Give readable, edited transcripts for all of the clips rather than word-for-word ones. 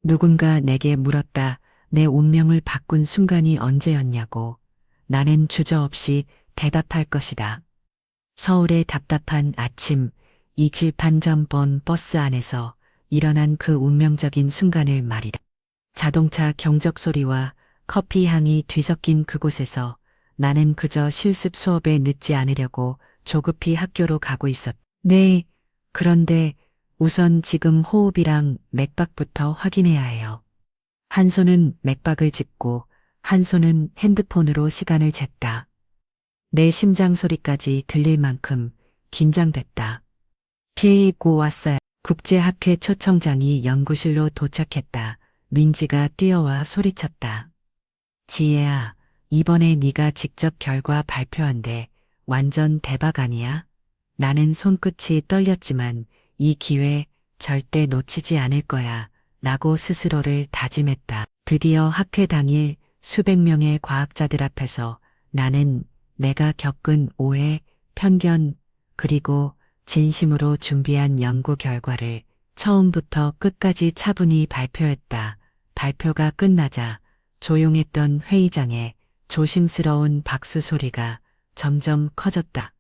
누군가 내게 물었다. 내 운명을 바꾼 순간이 언제였냐고. 나는 주저없이 대답할 것이다. 서울의 답답한 아침, 2칠 반전 번 버스 안에서 일어난 그 운명적인 순간을 말이다. 자동차 경적 소리와 커피 향이 뒤섞인 그곳에서 나는 그저 실습 수업에 늦지 않으려고 조급히 학교로 가고 있었다. 네, 그런데 우선 지금 호흡이랑 맥박부터 확인해야 해요. 한 손은 맥박을 짚고 한 손은 핸드폰으로 시간을 쟀다. 내 심장 소리까지 들릴 만큼 긴장됐다. 피고 왔어요. 국제학회 초청장이 연구실로 도착했다. 민지가 뛰어와 소리쳤다. 지혜야, 이번에 네가 직접 결과 발표한대. 완전 대박 아니야? 나는 손끝이 떨렸지만 이 기회 절대 놓치지 않을 거야. 라고 스스로를 다짐했다. 드디어 학회 당일 수백 명의 과학자들 앞에서 나는 내가 겪은 오해, 편견, 그리고 진심으로 준비한 연구 결과를 처음부터 끝까지 차분히 발표했다. 발표가 끝나자 조용했던 회의장에 조심스러운 박수 소리가 점점 커졌다.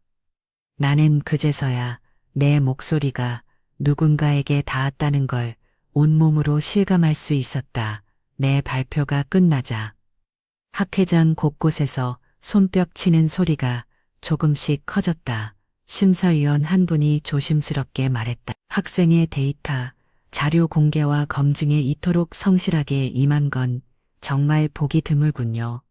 나는 그제서야 내 목소리가 누군가에게 닿았다는 걸 온몸으로 실감할 수 있었다. 내 발표가 끝나자 학회장 곳곳에서 손뼉 치는 소리가 조금씩 커졌다. 심사위원 한 분이 조심스럽게 말했다. 학생의 데이터, 자료 공개와 검증에 이토록 성실하게 임한 건 정말 보기 드물군요.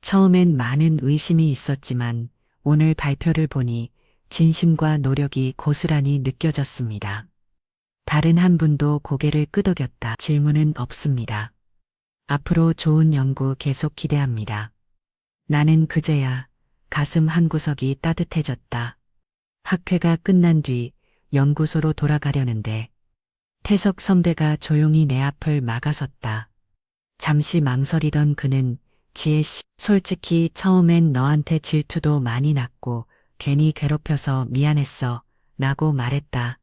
처음엔 많은 의심이 있었지만 오늘 발표를 보니 진심과 노력이 고스란히 느껴졌습니다. 다른 한 분도 고개를 끄덕였다. 질문은 없습니다. 앞으로 좋은 연구 계속 기대합니다. 나는 그제야 가슴 한구석이 따뜻해졌다. 학회가 끝난 뒤 연구소로 돌아가려는데 태석 선배가 조용히 내 앞을 막아섰다. 잠시 망설이던 그는 지혜 씨, 솔직히 처음엔 너한테 질투도 많이 났고 괜히 괴롭혀서 미안했어. 라고 말했다.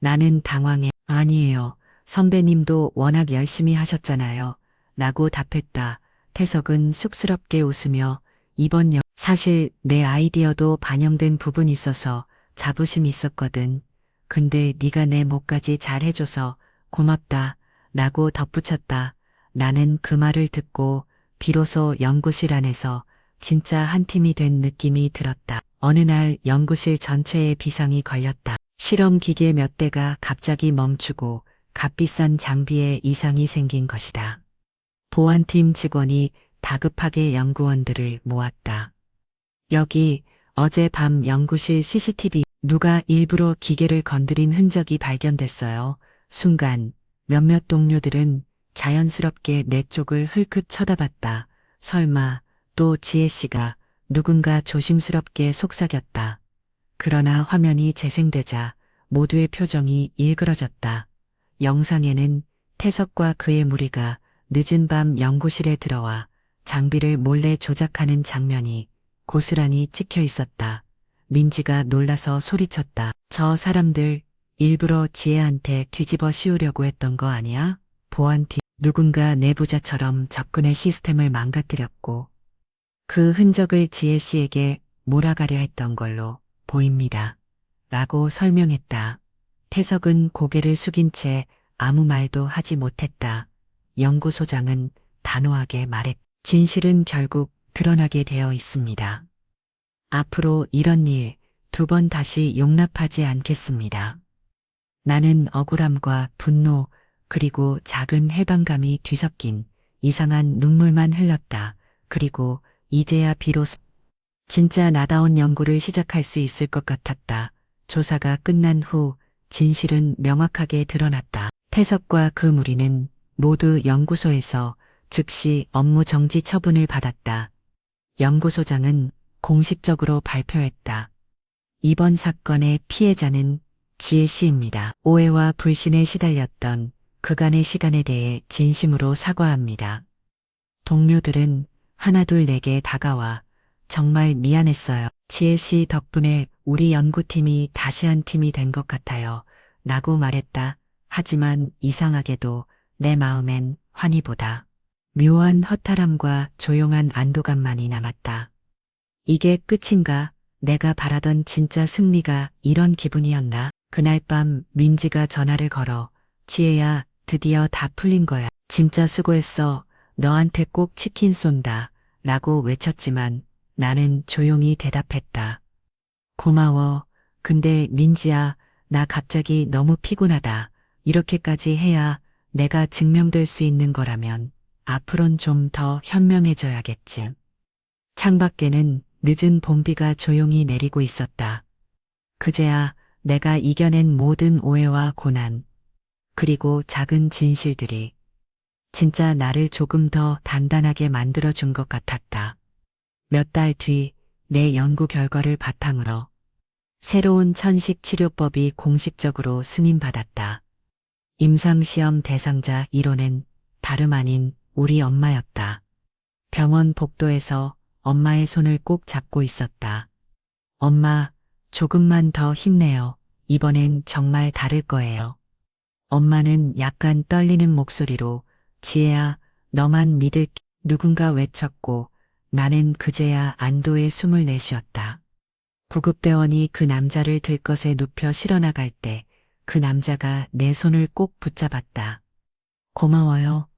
나는 당황해. 아니에요. 선배님도 워낙 열심히 하셨잖아요. 라고 답했다. 태석은 쑥스럽게 웃으며 이번 사실 내 아이디어도 반영된 부분이 있어서 자부심 있었거든. 근데 네가 내 몫까지 잘 해줘서 고맙다. 라고 덧붙였다. 나는 그 말을 듣고 비로소 연구실 안에서 진짜 한 팀이 된 느낌이 들었다. 어느 날 연구실 전체에 비상이 걸렸다. 실험 기계 몇 대가 갑자기 멈추고 값비싼 장비에 이상이 생긴 것이다. 보안팀 직원이 다급하게 연구원들을 모았다. 여기 어젯밤 연구실 CCTV 누가 일부러 기계를 건드린 흔적이 발견됐어요. 순간 몇몇 동료들은 자연스럽게 내 쪽을 흘끗 쳐다봤다. 설마 또 지혜 씨가 누군가 조심스럽게 속삭였다. 그러나 화면이 재생되자 모두의 표정이 일그러졌다. 영상에는 태석과 그의 무리가 늦은 밤 연구실에 들어와 장비를 몰래 조작하는 장면이 고스란히 찍혀 있었다. 민지가 놀라서 소리쳤다. 저 사람들 일부러 지혜한테 뒤집어 씌우려고 했던 거 아니야? 보안팀 누군가 내부자처럼 접근해 시스템을 망가뜨렸고 그 흔적을 지혜 씨에게 몰아가려 했던 걸로 보입니다. 라고 설명했다. 태석은 고개를 숙인 채 아무 말도 하지 못했다. 연구소장은 단호하게 말했다. 진실은 결국 드러나게 되어 있습니다. 앞으로 이런 일 두 번 다시 용납하지 않겠습니다. 나는 억울함과 분노 그리고 작은 해방감이 뒤섞인 이상한 눈물만 흘렀다. 그리고 이제야 비로소 진짜 나다운 연구를 시작할 수 있을 것 같았다. 조사가 끝난 후 진실은 명확하게 드러났다. 태석과 그 무리는 모두 연구소에서 즉시 업무 정지 처분을 받았다. 연구소장은 공식적으로 발표했다. 이번 사건의 피해자는 지혜 씨입니다. 오해와 불신에 시달렸던 그간의 시간에 대해 진심으로 사과합니다. 동료들은 하나둘 내게 다가와 정말 미안했어요. 지혜 씨 덕분에 우리 연구팀이 다시 한 팀이 된 것 같아요. 라고 말했다. 하지만 이상하게도 내 마음엔 환희보다 묘한 허탈함과 조용한 안도감만이 남았다. 이게 끝인가? 내가 바라던 진짜 승리가 이런 기분이었나? 그날 밤 민지가 전화를 걸어 지혜야, 드디어 다 풀린 거야. 진짜 수고했어. 너한테 꼭 치킨 쏜다. 라고 외쳤지만 나는 조용히 대답했다. 고마워. 근데 민지야, 나 갑자기 너무 피곤하다. 이렇게까지 해야 내가 증명될 수 있는 거라면 앞으론 좀 더 현명해져야겠지. 창밖에는 늦은 봄비가 조용히 내리고 있었다. 그제야 내가 이겨낸 모든 오해와 고난, 그리고 작은 진실들이 진짜 나를 조금 더 단단하게 만들어준 것 같았다. 몇 달 뒤 내 연구 결과를 바탕으로 새로운 천식 치료법이 공식적으로 승인받았다. 임상시험 대상자 1호는 다름 아닌 우리 엄마였다. 병원 복도에서 엄마의 손을 꼭 잡고 있었다. 엄마, 조금만 더 힘내요. 이번엔 정말 다를 거예요. 엄마는 약간 떨리는 목소리로 지혜야, 너만 믿을게. 누군가 외쳤고 나는 그제야 안도의 숨을 내쉬었다. 구급대원이 그 남자를 들것에 눕혀 실어나갈 때 그 남자가 내 손을 꼭 붙잡았다. 고마워요.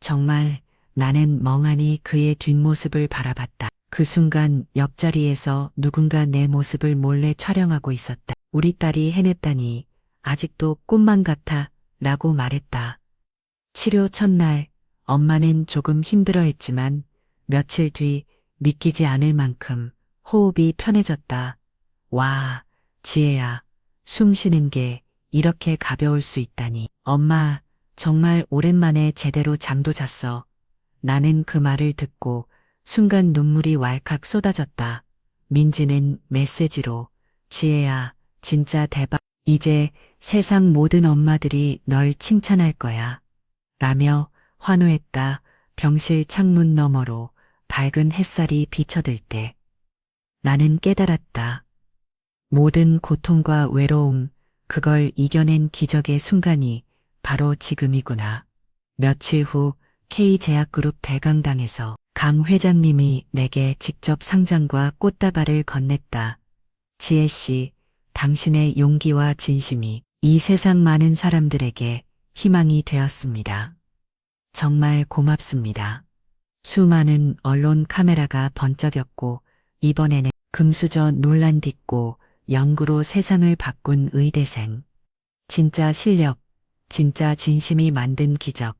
정말. 나는 멍하니 그의 뒷모습을 바라봤다. 그 순간 옆자리에서 누군가 내 모습을 몰래 촬영하고 있었다. 우리 딸이 해냈다니 아직도 꿈만 같아 라고 말했다. 치료 첫날 엄마는 조금 힘들어했지만 며칠 뒤 믿기지 않을 만큼 호흡이 편해졌다. 와, 지혜야, 숨 쉬는 게 이렇게 가벼울 수 있다니. 엄마, 정말 오랜만에 제대로 잠도 잤어. 나는 그 말을 듣고 순간 눈물이 왈칵 쏟아졌다. 민지는 메시지로 지혜야, 진짜 대박. 이제 세상 모든 엄마들이 널 칭찬할 거야. 라며 환호했다. 병실 창문 너머로 밝은 햇살이 비쳐들 때 나는 깨달았다. 모든 고통과 외로움, 그걸 이겨낸 기적의 순간이 바로 지금이구나. 며칠 후 K제약그룹 대강당에서 강 회장님이 내게 직접 상장과 꽃다발을 건넸다. 지혜 씨, 당신의 용기와 진심이 이 세상 많은 사람들에게 희망이 되었습니다. 정말 고맙습니다. 수많은 언론 카메라가 번쩍였고 이번에는 금수저 논란 딛고 연구로 세상을 바꾼 의대생. 진짜 실력, 진짜 진심이 만든 기적.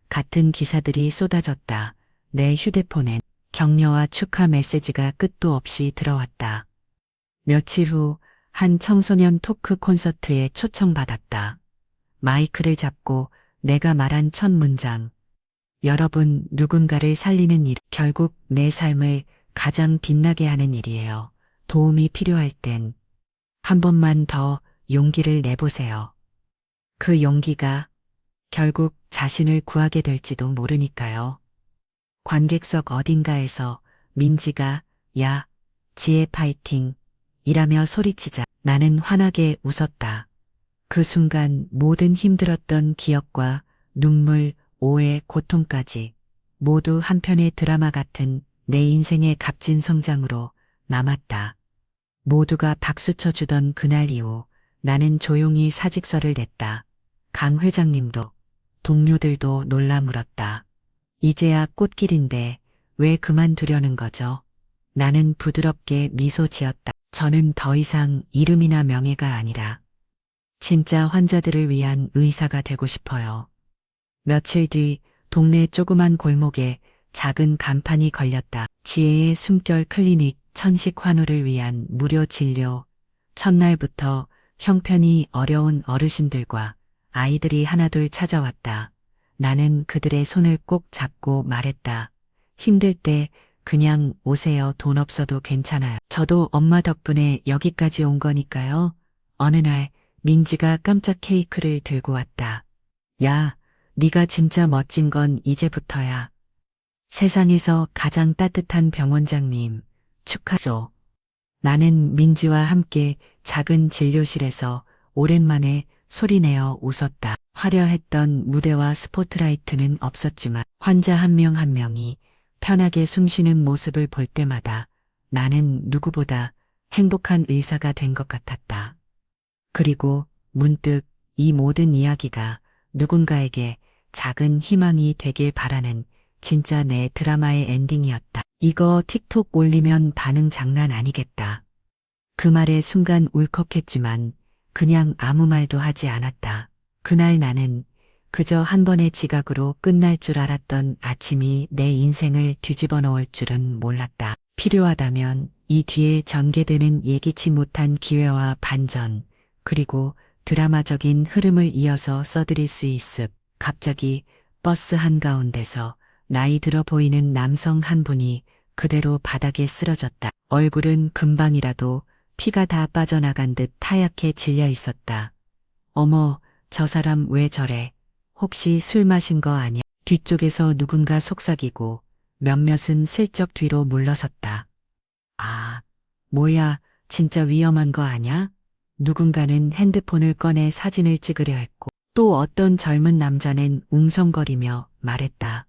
같은 기사들이 쏟아졌다. 내 휴대폰엔 격려와 축하 메시지가 끝도 없이 들어왔다. 며칠 후 한 청소년 토크 콘서트에 초청받았다. 마이크를 잡고 내가 말한 첫 문장. 여러분, 누군가를 살리는 일, 결국 내 삶을 가장 빛나게 하는 일이에요. 도움이 필요할 땐 한 번만 더 용기를 내보세요. 그 용기가 결국 자신을 구하게 될지도 모르니까요. 관객석 어딘가에서 민지가 야, 지혜 파이팅 이라며 소리치자 나는 환하게 웃었다. 그 순간 모든 힘들었던 기억과 눈물, 오해, 고통까지 모두 한편의 드라마 같은 내 인생의 값진 성장으로 남았다. 모두가 박수쳐 주던 그날 이후 나는 조용히 사직서를 냈다. 강 회장님도 동료들도 놀라 물었다. 이제야 꽃길인데 왜 그만두려는 거죠? 나는 부드럽게 미소 지었다. 저는 더 이상 이름이나 명예가 아니라 진짜 환자들을 위한 의사가 되고 싶어요. 며칠 뒤 동네 조그만 골목에 작은 간판이 걸렸다. 지혜의 숨결 클리닉 천식 환우를 위한 무료 진료. 첫날부터 형편이 어려운 어르신들과 아이들이 하나둘 찾아왔다. 나는 그들의 손을 꼭 잡고 말했다. 힘들 때 그냥 오세요. 돈 없어도 괜찮아요. 저도 엄마 덕분에 여기까지 온 거니까요. 어느 날 민지가 깜짝 케이크를 들고 왔다. 야, 네가 진짜 멋진 건 이제부터야. 세상에서 가장 따뜻한 병원장님, 축하소. 나는 민지와 함께 작은 진료실에서 오랜만에 소리내어 웃었다. 화려했던 무대와 스포트라이트는 없었지만 환자 한 명 한 명이 편하게 숨쉬는 모습을 볼 때마다 나는 누구보다 행복한 의사가 된 것 같았다. 그리고 문득 이 모든 이야기가 누군가에게 작은 희망이 되길 바라는 진짜 내 드라마의 엔딩이었다. 이거 틱톡 올리면 반응 장난 아니겠다. 그 말에 순간 울컥했지만 그냥 아무 말도 하지 않았다. 그날 나는 그저 한 번의 지각으로 끝날 줄 알았던 아침이 내 인생을 뒤집어 놓을 줄은 몰랐다. 필요하다면 이 뒤에 전개되는 예기치 못한 기회와 반전, 그리고 드라마적인 흐름을 이어서 써드릴 수 있음. 갑자기 버스 한가운데서 나이 들어 보이는 남성 한 분이 그대로 바닥에 쓰러졌다. 얼굴은 금방이라도 피가 다 빠져나간 듯 하얗게 질려 있었다. 어머, 저 사람 왜 저래? 혹시 술 마신 거 아냐? 뒤쪽에서 누군가 속삭이고 몇몇은 슬쩍 뒤로 물러섰다. 아, 뭐야, 진짜 위험한 거 아냐? 누군가는 핸드폰을 꺼내 사진을 찍으려 했고 또 어떤 젊은 남자는 웅성거리며 말했다.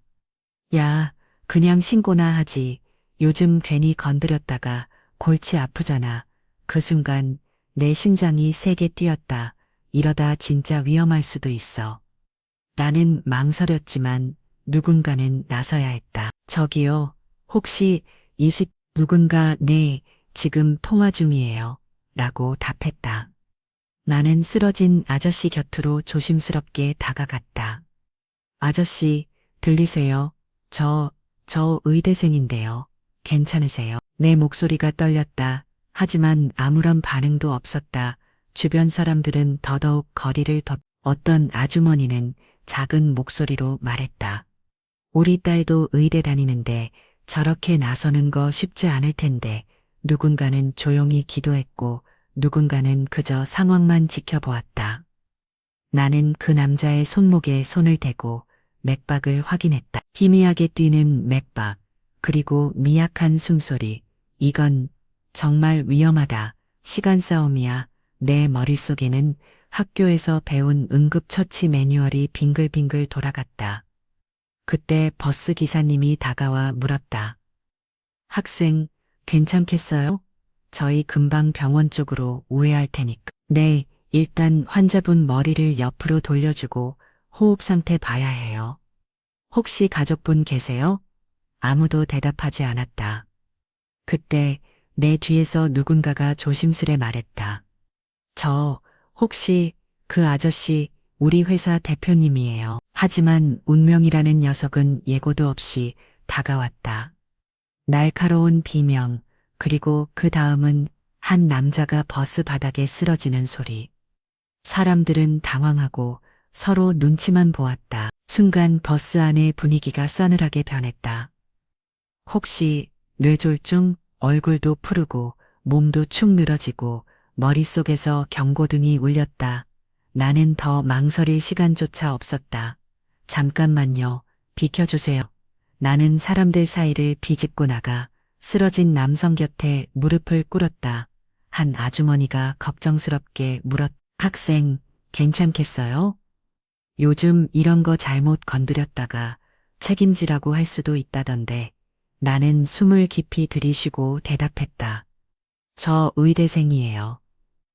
야, 그냥 신고나 하지. 요즘 괜히 건드렸다가 골치 아프잖아. 그 순간 내 심장이 세게 뛰었다. 이러다 진짜 위험할 수도 있어. 나는 망설였지만 누군가는 나서야 했다. 저기요, 혹시 누군가 네, 지금 통화 중이에요. 라고 답했다. 나는 쓰러진 아저씨 곁으로 조심스럽게 다가갔다. 아저씨, 들리세요? 저 의대생인데요. 괜찮으세요? 내 목소리가 떨렸다. 하지만 아무런 반응도 없었다. 주변 사람들은 더더욱 거리를 어떤 아주머니는 작은 목소리로 말했다. 우리 딸도 의대 다니는데 저렇게 나서는 거 쉽지 않을 텐데. 누군가는 조용히 기도했고 누군가는 그저 상황만 지켜보았다. 나는 그 남자의 손목에 손을 대고 맥박을 확인했다. 희미하게 뛰는 맥박, 그리고 미약한 숨소리. 이건 정말 위험하다. 시간 싸움이야. 내 머릿속에는 학교에서 배운 응급처치 매뉴얼이 빙글빙글 돌아갔다. 그때 버스 기사님이 다가와 물었다. 학생, 괜찮겠어요? 저희 금방 병원 쪽으로 우회할 테니까. 네, 일단 환자분 머리를 옆으로 돌려주고 호흡 상태 봐야 해요. 혹시 가족분 계세요? 아무도 대답하지 않았다. 그때 내 뒤에서 누군가가 조심스레 말했다. 혹시 그 아저씨 우리 회사 대표님이에요. 하지만 운명이라는 녀석은 예고도 없이 다가왔다. 날카로운 비명, 그리고 그 다음은 한 남자가 버스 바닥에 쓰러지는 소리. 사람들은 당황하고 서로 눈치만 보았다. 순간 버스 안의 분위기가 싸늘하게 변했다. 혹시 뇌졸중? 얼굴도 푸르고 몸도 축 늘어지고 머릿속에서 경고등이 울렸다. 나는 더 망설일 시간조차 없었다. 잠깐만요. 비켜주세요. 나는 사람들 사이를 비집고 나가 쓰러진 남성 곁에 무릎을 꿇었다. 한 아주머니가 걱정스럽게 학생, 괜찮겠어요? 요즘 이런 거 잘못 건드렸다가 책임지라고 할 수도 있다던데. 나는 숨을 깊이 들이쉬고 대답했다. 저 의대생이에요.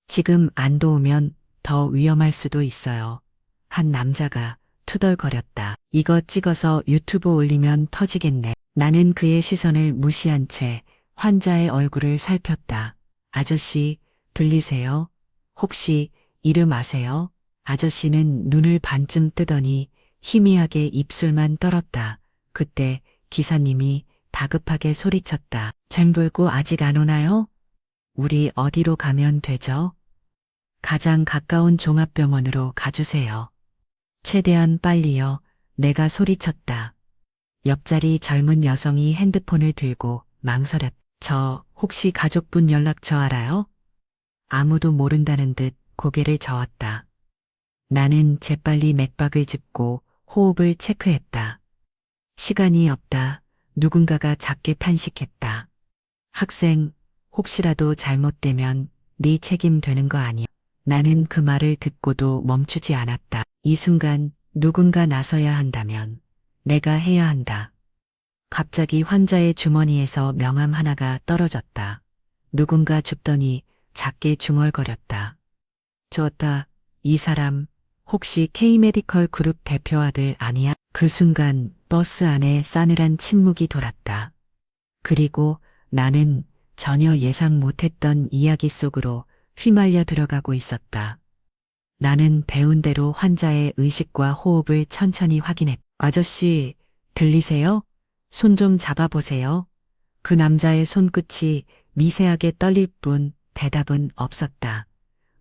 지금 안 도우면 더 위험할 수도 있어요. 한 남자가 투덜거렸다. 이거 찍어서 유튜브 올리면 터지겠네. 나는 그의 시선을 무시한 채 환자의 얼굴을 살폈다. 아저씨, 들리세요? 혹시 이름 아세요? 아저씨는 눈을 반쯤 뜨더니 희미하게 입술만 떨었다. 그때 기사님이 다급하게 소리쳤다. 쟨불고 아직 안 오나요? 우리 어디로 가면 되죠? 가장 가까운 종합병원으로 가주세요. 최대한 빨리요. 내가 소리쳤다. 옆자리 젊은 여성이 핸드폰을 들고 망설였다. 저 혹시 가족분 연락처 알아요? 아무도 모른다는 듯 고개를 저었다. 나는 재빨리 맥박을 짚고 호흡을 체크했다. 시간이 없다. 누군가가 작게 탄식했다. 학생, 혹시라도 잘못되면 네 책임 되는 거 아니야? 나는 그 말을 듣고도 멈추지 않았다. 이 순간 누군가 나서야 한다면 내가 해야 한다. 갑자기 환자의 주머니에서 명함 하나가 떨어졌다. 누군가 줍더니 작게 중얼거렸다. 좋다. 이 사람 혹시 K메디컬 그룹 대표 아들 아니야? 그 순간 버스 안에 싸늘한 침묵이 돌았다. 그리고 나는 전혀 예상 못했던 이야기 속으로 휘말려 들어가고 있었다. 나는 배운 대로 환자의 의식과 호흡을 천천히 확인했다. 아저씨, 들리세요? 손 좀 잡아보세요. 그 남자의 손끝이 미세하게 떨릴 뿐 대답은 없었다.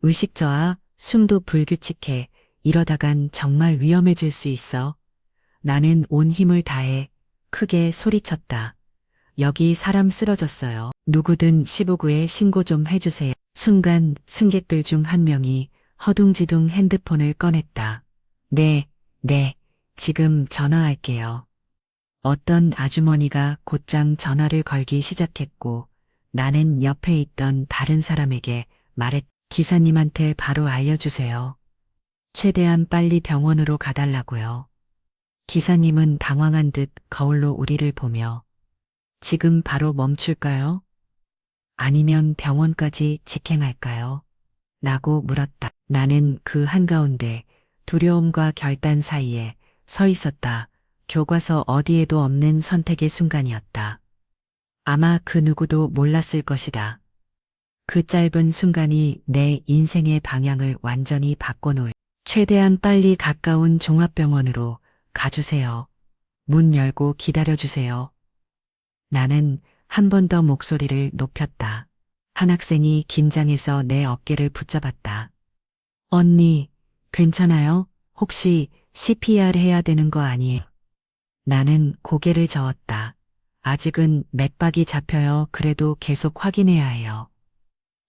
의식 저하, 숨도 불규칙해. 이러다간 정말 위험해질 수 있어. 나는 온 힘을 다해 크게 소리쳤다. 여기 사람 쓰러졌어요. 누구든 159에 신고 좀 해주세요. 순간 승객들 중 한 명이 허둥지둥 핸드폰을 꺼냈다. 네, 지금 전화할게요. 어떤 아주머니가 곧장 전화를 걸기 시작했고 나는 옆에 있던 다른 사람에게 말했다. 기사님한테 바로 알려주세요. 최대한 빨리 병원으로 가달라고요. 기사님은 당황한 듯 거울로 우리를 보며 지금 바로 멈출까요? 아니면 병원까지 직행할까요? 라고 물었다. 나는 그 한가운데 두려움과 결단 사이에 서 있었다. 교과서 어디에도 없는 선택의 순간이었다. 아마 그 누구도 몰랐을 것이다. 그 짧은 순간이 내 인생의 방향을 완전히 바꿔놓을. 최대한 빨리 가까운 종합병원으로 가주세요. 문 열고 기다려주세요. 나는 한 번 더 목소리를 높였다. 한 학생이 긴장해서 내 어깨를 붙잡았다. 언니, 괜찮아요? 혹시 CPR 해야 되는 거 아니에요? 나는 고개를 저었다. 아직은 맥박이 잡혀요. 그래도 계속 확인해야 해요.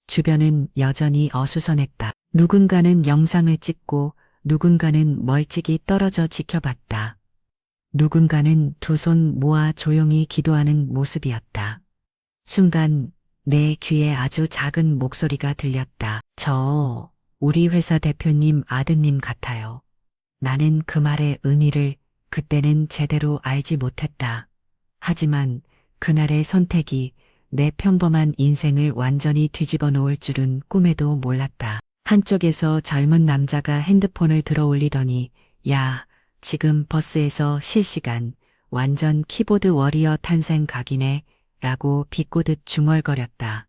주변은 여전히 어수선했다. 누군가는 영상을 찍고 누군가는 멀찍이 떨어져 지켜봤다. 누군가는 두 손 모아 조용히 기도하는 모습이었다. 순간 내 귀에 아주 작은 목소리가 들렸다. 우리 회사 대표님 아드님 같아요. 나는 그 말의 의미를 그때는 제대로 알지 못했다. 하지만 그날의 선택이 내 평범한 인생을 완전히 뒤집어 놓을 줄은 꿈에도 몰랐다. 한쪽에서 젊은 남자가 핸드폰을 들어 올리더니 야, 지금 버스에서 실시간 완전 키보드 워리어 탄생 각이네 라고 비꼬듯 중얼거렸다.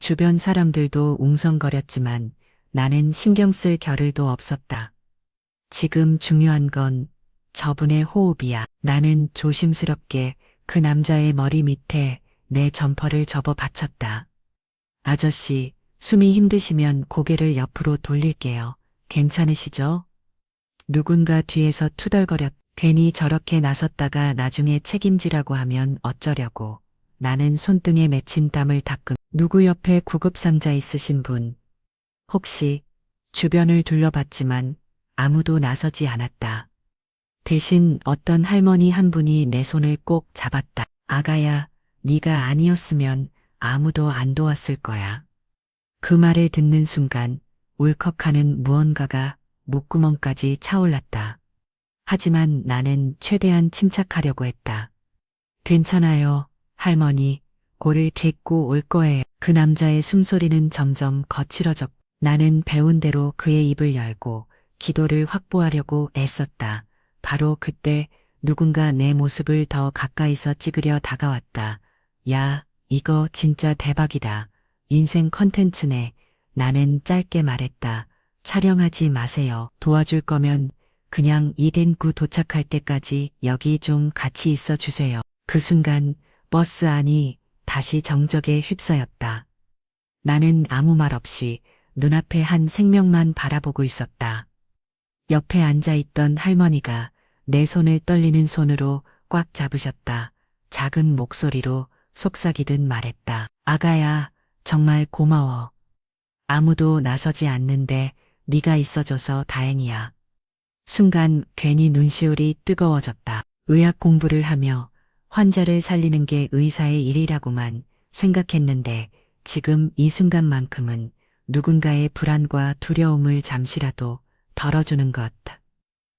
주변 사람들도 웅성거렸지만 나는 신경 쓸 겨를도 없었다. 지금 중요한 건 저분의 호흡이야. 나는 조심스럽게 그 남자의 머리 밑에 내 점퍼를 접어 받쳤다. 아저씨, 숨이 힘드시면 고개를 옆으로 돌릴게요. 괜찮으시죠? 누군가 뒤에서 투덜거렸. 괜히 저렇게 나섰다가 나중에 책임지라고 하면 어쩌려고. 나는 손등에 맺힌 땀을 닦음. 누구 옆에 구급상자 있으신 분? 혹시 주변을 둘러봤지만 아무도 나서지 않았다. 대신 어떤 할머니 한 분이 내 손을 꼭 잡았다. 아가야, 네가 아니었으면 아무도 안 도왔을 거야. 그 말을 듣는 순간 울컥하는 무언가가 목구멍까지 차올랐다. 하지만 나는 최대한 침착하려고 했다. 괜찮아요, 할머니. 골을 딛고 올 거예요. 그 남자의 숨소리는 점점 거칠어졌고 나는 배운 대로 그의 입을 열고 기도를 확보하려고 애썼다. 바로 그때 누군가 내 모습을 더 가까이서 찍으려 다가왔다. 야, 이거 진짜 대박이다. 인생 컨텐츠네. 나는 짧게 말했다. 촬영하지 마세요. 도와줄 거면 그냥 이덴구 도착할 때까지 여기 좀 같이 있어 주세요. 그 순간 버스 안이 다시 정적에 휩싸였다. 나는 아무 말 없이 눈앞에 한 생명만 바라보고 있었다. 옆에 앉아있던 할머니가 내 손을 떨리는 손으로 꽉 잡으셨다. 작은 목소리로 속삭이듯 말했다. 아가야, 정말 고마워. 아무도 나서지 않는데 네가 있어줘서 다행이야. 순간 괜히 눈시울이 뜨거워졌다. 의학 공부를 하며 환자를 살리는 게 의사의 일이라고만 생각했는데 지금 이 순간만큼은 누군가의 불안과 두려움을 잠시라도 덜어주는 것.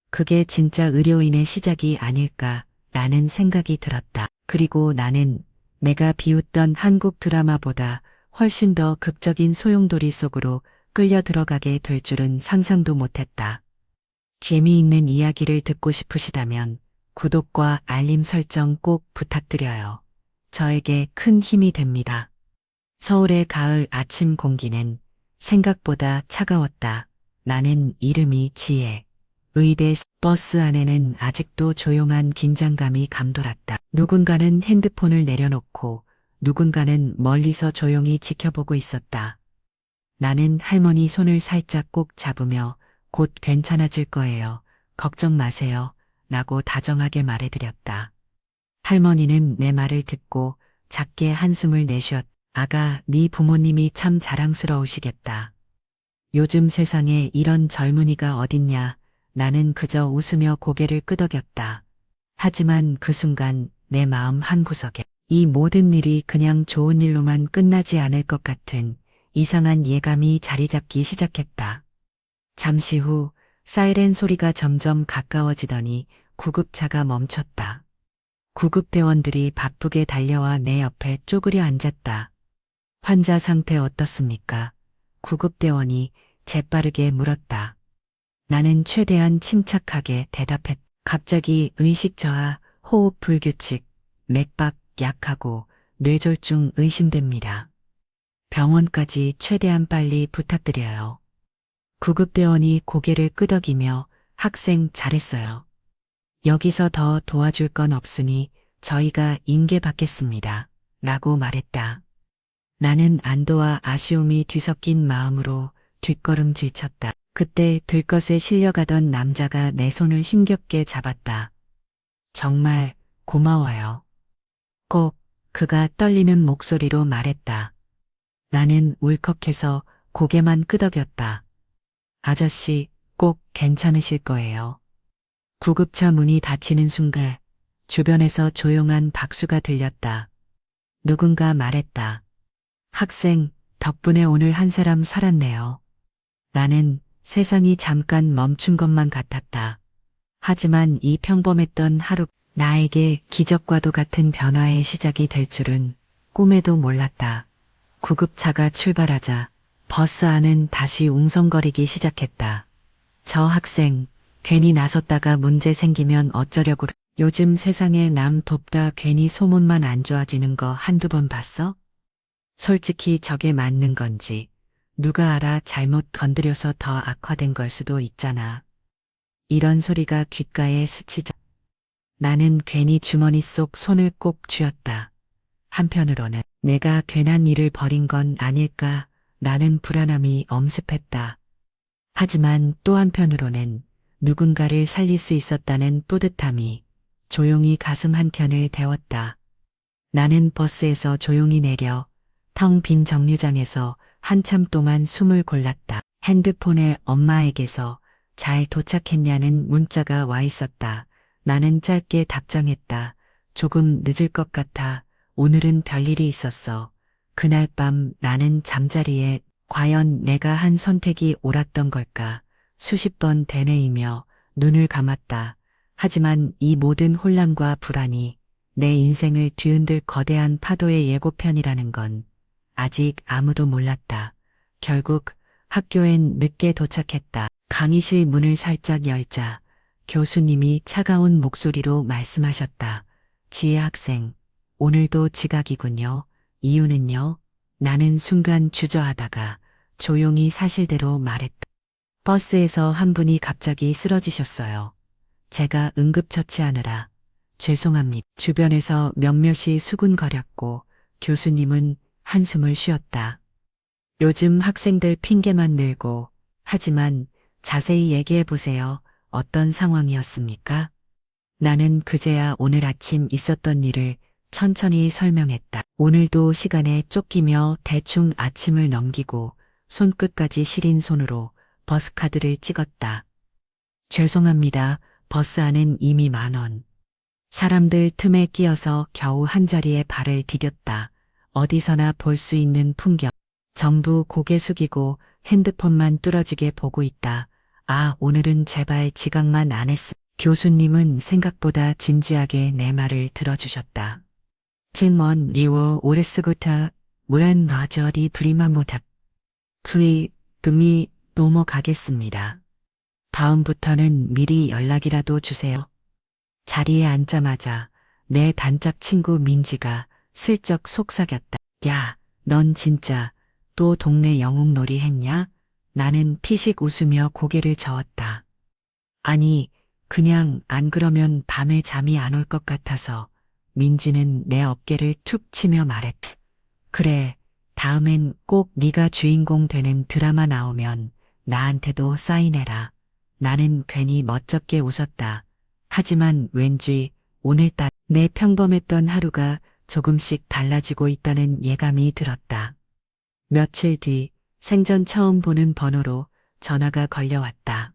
그게 진짜 의료인의 시작이 아닐까라는 생각이 들었다. 그리고 나는 내가 비웃던 한국 드라마보다 훨씬 더 극적인 소용돌이 속으로 끌려 들어가게 될 줄은 상상도 못했다. 재미있는 이야기를 듣고 싶으시다면 구독과 알림 설정 꼭 부탁드려요. 저에게 큰 힘이 됩니다. 서울의 가을 아침 공기는 생각보다 차가웠다. 나는 이름이 지혜. 의대 버스 안에는 아직도 조용한 긴장감이 감돌았다. 누군가는 핸드폰을 내려놓고 누군가는 멀리서 조용히 지켜보고 있었다. 나는 할머니 손을 살짝 꼭 잡으며 곧 괜찮아질 거예요. 걱정 마세요. 라고 다정하게 말해드렸다. 할머니는 내 말을 듣고 작게 한숨을 내쉬었다. 아가, 네 부모님이 참 자랑스러우시겠다. 요즘 세상에 이런 젊은이가 어딨냐. 나는 그저 웃으며 고개를 끄덕였다. 하지만 그 순간 내 마음 한구석에 이 모든 일이 그냥 좋은 일로만 끝나지 않을 것 같은 이상한 예감이 자리 잡기 시작했다. 잠시 후 사이렌 소리가 점점 가까워지더니 구급차가 멈췄다. 구급대원들이 바쁘게 달려와 내 옆에 쪼그려 앉았다. 환자 상태 어떻습니까? 구급대원이 재빠르게 물었다. 나는 최대한 침착하게 대답했다. 갑자기 의식 저하, 호흡 불규칙, 맥박 약하고 뇌졸중 의심됩니다. 병원까지 최대한 빨리 부탁드려요. 구급대원이 고개를 끄덕이며 학생 잘했어요. 여기서 더 도와줄 건 없으니 저희가 인계받겠습니다. 라고 말했다. 나는 안도와 아쉬움이 뒤섞인 마음으로 뒷걸음질 쳤다. 그때 들것에 실려가던 남자가 내 손을 힘겹게 잡았다. 정말 고마워요. 꼭 그가 떨리는 목소리로 말했다. 나는 울컥해서 고개만 끄덕였다. 아저씨, 꼭 괜찮으실 거예요. 구급차 문이 닫히는 순간 주변에서 조용한 박수가 들렸다. 누군가 말했다. 학생, 덕분에 오늘 한 사람 살았네요. 나는 세상이 잠깐 멈춘 것만 같았다. 하지만 이 평범했던 하루, 나에게 기적과도 같은 변화의 시작이 될 줄은 꿈에도 몰랐다. 구급차가 출발하자 버스 안은 다시 웅성거리기 시작했다. 저 학생, 괜히 나섰다가 문제 생기면 어쩌려고. 요즘 세상에 남 돕다 괜히 소문만 안 좋아지는 거 한두 번 봤어? 솔직히 저게 맞는 건지 누가 알아 잘못 건드려서 더 악화된 걸 수도 있잖아. 이런 소리가 귓가에 스치자 나는 괜히 주머니 속 손을 꼭 쥐었다. 한편으로는 내가 괜한 일을 벌인 건 아닐까 라는 불안함이 엄습했다. 하지만 또 한편으로는 누군가를 살릴 수 있었다는 뿌듯함이 조용히 가슴 한켠을 데웠다. 나는 버스에서 조용히 내려 텅 빈 정류장에서 한참 동안 숨을 골랐다. 핸드폰에 엄마에게서 잘 도착했냐는 문자가 와 있었다. 나는 짧게 답장했다. 조금 늦을 것 같아. 오늘은 별일이 있었어. 그날 밤 나는 잠자리에 과연 내가 한 선택이 옳았던 걸까? 수십 번 되뇌이며 눈을 감았다. 하지만 이 모든 혼란과 불안이 내 인생을 뒤흔들 거대한 파도의 예고편이라는 건 아직 아무도 몰랐다. 결국 학교엔 늦게 도착했다. 강의실 문을 살짝 열자 교수님이 차가운 목소리로 말씀하셨다. 지혜 학생, 오늘도 지각이군요. 이유는요? 나는 순간 주저하다가 조용히 사실대로 말했다. 버스에서 한 분이 갑자기 쓰러지셨어요. 제가 응급처치하느라 죄송합니다. 주변에서 몇몇이 수군거렸고 교수님은 한숨을 쉬었다. 요즘 학생들 핑계만 늘고 하지만 자세히 얘기해보세요. 어떤 상황이었습니까? 나는 그제야 오늘 아침 있었던 일을 천천히 설명했다. 오늘도 시간에 쫓기며 대충 아침을 넘기고 손끝까지 시린 손으로 버스카드를 찍었다. 죄송합니다. 버스 안은 이미 만원. 사람들 틈에 끼어서 겨우 한자리에 발을 디뎠다. 어디서나 볼 수 있는 풍경. 전부 고개 숙이고 핸드폰만 뚫어지게 보고 있다. 아, 오늘은 제발 지각만 안 했음. 교수님은 생각보다 진지하게 내 말을 들어주셨다. 질문 리워 오레스부터 무란 러저리 브리마무답 분이 넘어가겠습니다. 다음부터는 미리 연락이라도 주세요. 자리에 앉자마자 내 단짝 친구 민지가 슬쩍 속삭였다. 야, 넌 진짜 또 동네 영웅놀이 했냐? 나는 피식 웃으며 고개를 저었다. 아니, 그냥 안 그러면 밤에 잠이 안 올 것 같아서. 민지는 내 어깨를 툭 치며 말했다. 그래, 다음엔 꼭 네가 주인공 되는 드라마 나오면 나한테도 사인해라. 나는 괜히 멋쩍게 웃었다. 하지만 왠지 오늘따라 내 평범했던 하루가 조금씩 달라지고 있다는 예감이 들었다. 며칠 뒤 생전 처음 보는 번호로 전화가 걸려왔다.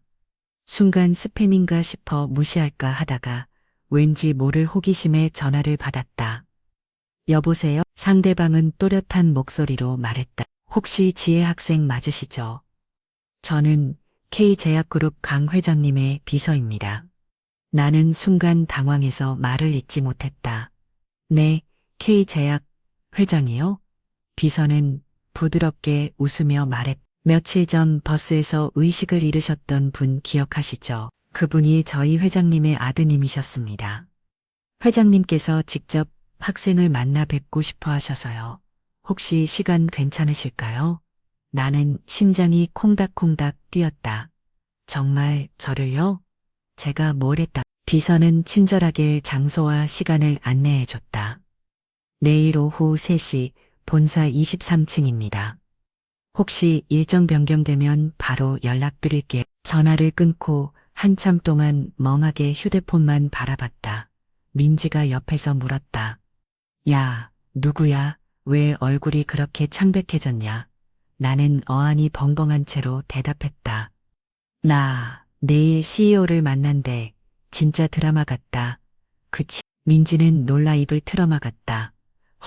순간 스팸인가 싶어 무시할까 하다가 왠지 모를 호기심에 전화를 받았다. 여보세요? 상대방은 또렷한 목소리로 말했다. 혹시 지혜 학생 맞으시죠? 저는 K제약그룹 강 회장님의 비서입니다. 나는 순간 당황해서 말을 잇지 못했다. 네, K제약 회장이요? 비서는 부드럽게 웃으며 말했다. 며칠 전 버스에서 의식을 잃으셨던 분 기억하시죠? 그분이 저희 회장님의 아드님이셨습니다. 회장님께서 직접 학생을 만나 뵙고 싶어 하셔서요. 혹시 시간 괜찮으실까요? 나는 심장이 콩닥콩닥 뛰었다. 정말 저를요? 제가 뭘 했다. 비서는 친절하게 장소와 시간을 안내해줬다. 내일 오후 3시 본사 23층입니다. 혹시 일정 변경되면 바로 연락드릴게. 전화를 끊고 한참 동안 멍하게 휴대폰만 바라봤다. 민지가 옆에서 물었다. 야, 누구야? 왜 얼굴이 그렇게 창백해졌냐? 나는 어안이 벙벙한 채로 대답했다. 나 내일 CEO를 만난대. 진짜 드라마 같다. 그치? 민지는 놀라 입을 틀어막았다.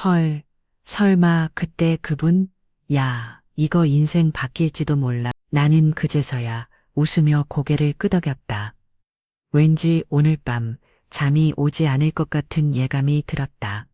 헐, 설마 그때 그분? 야, 이거 인생 바뀔지도 몰라. 나는 그제서야 웃으며 고개를 끄덕였다. 왠지 오늘 밤 잠이 오지 않을 것 같은 예감이 들었다.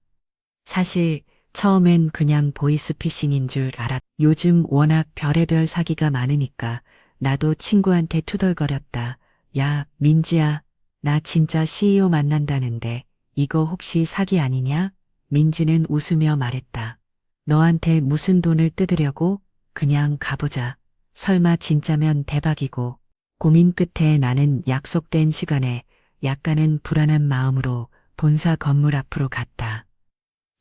사실 처음엔 그냥 보이스피싱인 줄 알았. 요즘 워낙 별의별 사기가 많으니까 나도 친구한테 투덜거렸다. 야, 민지야, 나 진짜 CEO 만난다는데 이거 혹시 사기 아니냐? 민지는 웃으며 말했다. 너한테 무슨 돈을 뜯으려고? 그냥 가보자. 설마 진짜면 대박이고. 고민 끝에 나는 약속된 시간에 약간은 불안한 마음으로 본사 건물 앞으로 갔다.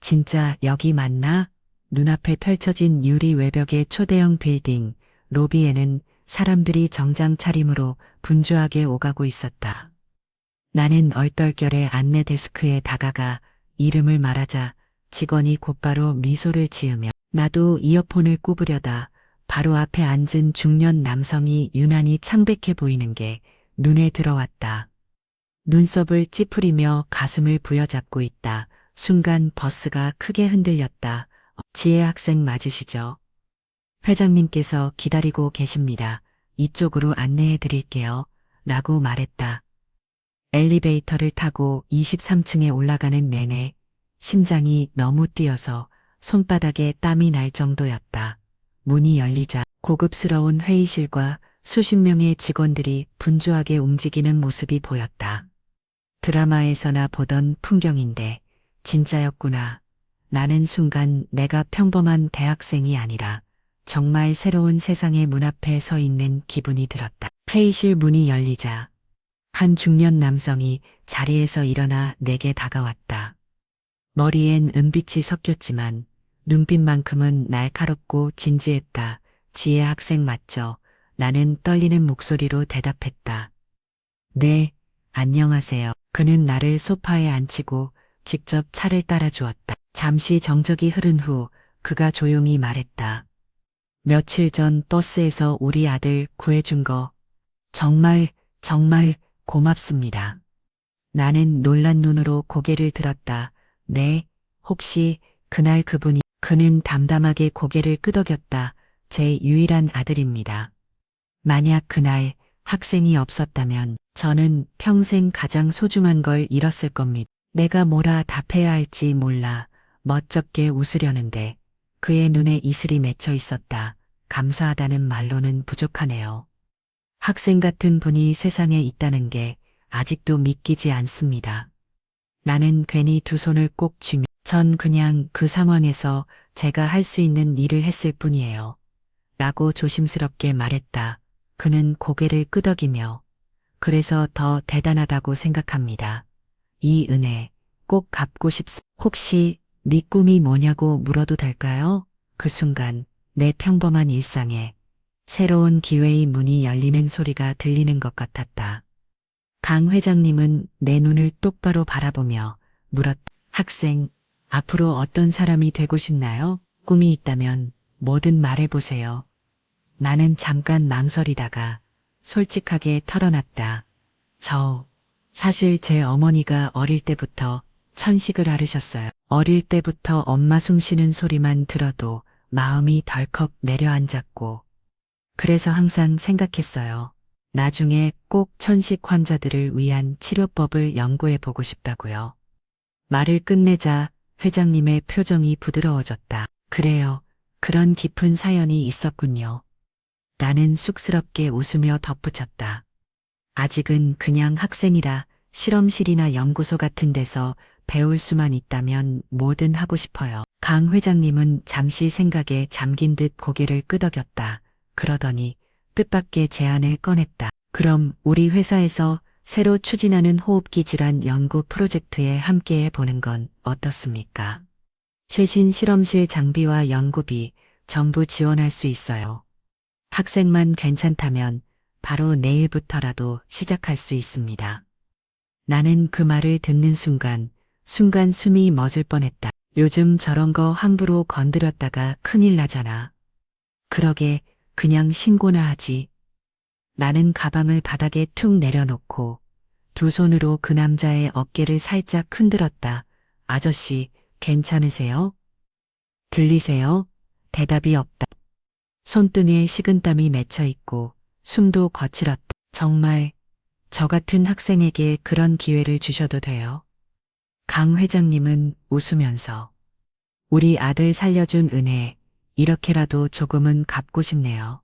진짜 여기 맞나? 눈앞에 펼쳐진 유리 외벽의 초대형 빌딩, 로비에는 사람들이 정장 차림으로 분주하게 오가고 있었다. 나는 얼떨결에 안내 데스크에 다가가 이름을 말하자 직원이 곧바로 미소를 지으며 나도 이어폰을 꼽으려다 바로 앞에 앉은 중년 남성이 유난히 창백해 보이는 게 눈에 들어왔다. 눈썹을 찌푸리며 가슴을 부여잡고 있다. 순간 버스가 크게 흔들렸다. 지혜 학생 맞으시죠? 회장님께서 기다리고 계십니다. 이쪽으로 안내해 드릴게요. 라고 말했다. 엘리베이터를 타고 23층에 올라가는 내내 심장이 너무 뛰어서 손바닥에 땀이 날 정도였다. 문이 열리자 고급스러운 회의실과 수십 명의 직원들이 분주하게 움직이는 모습이 보였다. 드라마에서나 보던 풍경인데 진짜였구나. 나는 순간 내가 평범한 대학생이 아니라 정말 새로운 세상의 문 앞에 서 있는 기분이 들었다. 회의실 문이 열리자 한 중년 남성이 자리에서 일어나 내게 다가왔다. 머리엔 은빛이 섞였지만 눈빛만큼은 날카롭고 진지했다. 지혜 학생 맞죠? 나는 떨리는 목소리로 대답했다. 네, 안녕하세요. 그는 나를 소파에 앉히고 직접 차를 따라주었다. 잠시 정적이 흐른 후 그가 조용히 말했다. 며칠 전 버스에서 우리 아들 구해준 거 정말 고맙습니다. 나는 놀란 눈으로 고개를 들었다. 네, 혹시 그날 그분이 그는 담담하게 고개를 끄덕였다. 제 유일한 아들입니다. 만약 그날 학생이 없었다면 저는 평생 가장 소중한 걸 잃었을 겁니다. 내가 뭐라 답해야 할지 몰라 멋쩍게 웃으려는데 그의 눈에 이슬이 맺혀 있었다. 감사하다는 말로는 부족하네요. 학생 같은 분이 세상에 있다는 게 아직도 믿기지 않습니다. 나는 괜히 두 손을 꼭 쥐며 전 그냥 그 상황에서 제가 할 수 있는 일을 했을 뿐이에요. 라고 조심스럽게 말했다. 그는 고개를 끄덕이며 그래서 더 대단하다고 생각합니다. 이 은혜 꼭 갚고 싶습니다. 혹시 네 꿈이 뭐냐고 물어도 될까요? 그 순간 내 평범한 일상에 새로운 기회의 문이 열리는 소리가 들리는 것 같았다. 강 회장님은 내 눈을 똑바로 바라보며 물었다. 학생, 앞으로 어떤 사람이 되고 싶나요? 꿈이 있다면 뭐든 말해보세요. 나는 잠깐 망설이다가 솔직하게 털어놨다. 사실 제 어머니가 어릴 때부터 천식을 앓으셨어요. 어릴 때부터 엄마 숨 쉬는 소리만 들어도 마음이 덜컥 내려앉았고, 그래서 항상 생각했어요. 나중에 꼭 천식 환자들을 위한 치료법을 연구해 보고 싶다고요. 말을 끝내자 회장님의 표정이 부드러워졌다. 그래요. 그런 깊은 사연이 있었군요. 나는 쑥스럽게 웃으며 덧붙였다. 아직은 그냥 학생이라 실험실이나 연구소 같은 데서 배울 수만 있다면 뭐든 하고 싶어요. 강 회장님은 잠시 생각에 잠긴 듯 고개를 끄덕였다. 그러더니 뜻밖의 제안을 꺼냈다. 그럼 우리 회사에서 새로 추진하는 호흡기 질환 연구 프로젝트에 함께해 보는 건 어떻습니까? 최신 실험실 장비와 연구비 전부 지원할 수 있어요. 학생만 괜찮다면 바로 내일부터라도 시작할 수 있습니다. 나는 그 말을 듣는 순간 숨이 멎을 뻔했다. 요즘 저런 거 함부로 건드렸다가 큰일 나잖아. 그러게 그냥 신고나 하지. 나는 가방을 바닥에 툭 내려놓고 두 손으로 그 남자의 어깨를 살짝 흔들었다. 아저씨, 괜찮으세요? 들리세요? 대답이 없다. 손등에 식은땀이 맺혀 있고 숨도 거칠었다. 정말 저 같은 학생에게 그런 기회를 주셔도 돼요. 강 회장님은 웃으면서 우리 아들 살려준 은혜 이렇게라도 조금은 갚고 싶네요.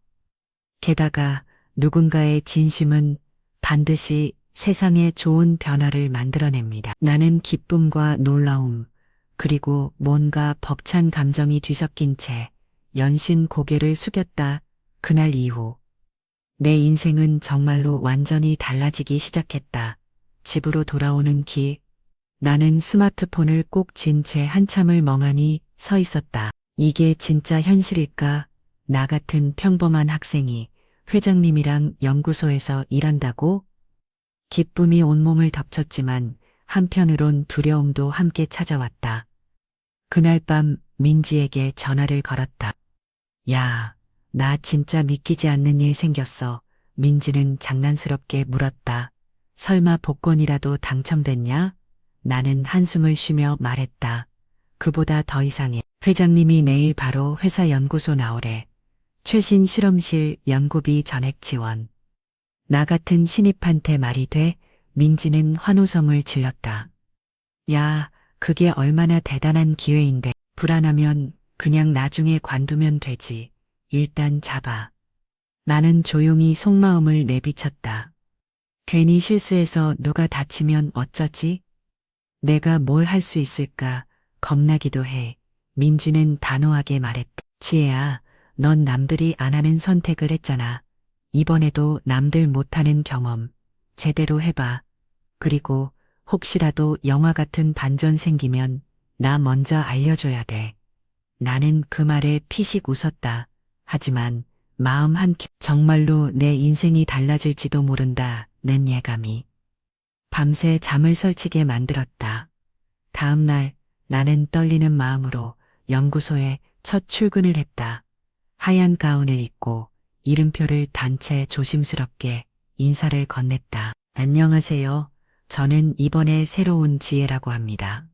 게다가 누군가의 진심은 반드시 세상에 좋은 변화를 만들어냅니다. 나는 기쁨과 놀라움 그리고 뭔가 벅찬 감정이 뒤섞인 채 연신 고개를 숙였다. 그날 이후 내 인생은 정말로 완전히 달라지기 시작했다. 집으로 돌아오는 길, 나는 스마트폰을 꼭 쥔 채 한참을 멍하니 서 있었다. 이게 진짜 현실일까? 나 같은 평범한 학생이 회장님이랑 연구소에서 일한다고? 기쁨이 온몸을 덮쳤지만 한편으론 두려움도 함께 찾아왔다. 그날 밤 민지에게 전화를 걸었다. 야, 나 진짜 믿기지 않는 일 생겼어. 민지는 장난스럽게 물었다. 설마 복권이라도 당첨됐냐? 나는 한숨을 쉬며 말했다. 그보다 더 이상해. 회장님이 내일 바로 회사 연구소 나오래. 최신 실험실 연구비 전액 지원. 나 같은 신입한테 말이 돼? 민지는 환호성을 질렀다. 야, 그게 얼마나 대단한 기회인데. 불안하면 그냥 나중에 관두면 되지. 일단 잡아. 나는 조용히 속마음을 내비쳤다. 괜히 실수해서 누가 다치면 어쩌지? 내가 뭘 할 수 있을까 겁나기도 해. 민지는 단호하게 말했다. 지혜야, 넌 남들이 안 하는 선택을 했잖아. 이번에도 남들 못하는 경험 제대로 해봐. 그리고 혹시라도 영화 같은 반전 생기면 나 먼저 알려줘야 돼. 나는 그 말에 피식 웃었다. 하지만 마음 한켠 정말로 내 인생이 달라질지도 모른다는 예감이 밤새 잠을 설치게 만들었다. 다음 날 나는 떨리는 마음으로 연구소에 첫 출근을 했다. 하얀 가운을 입고 이름표를 단 채 조심스럽게 인사를 건넸다. 안녕하세요. 저는 이번에 새로 온 지혜라고 합니다.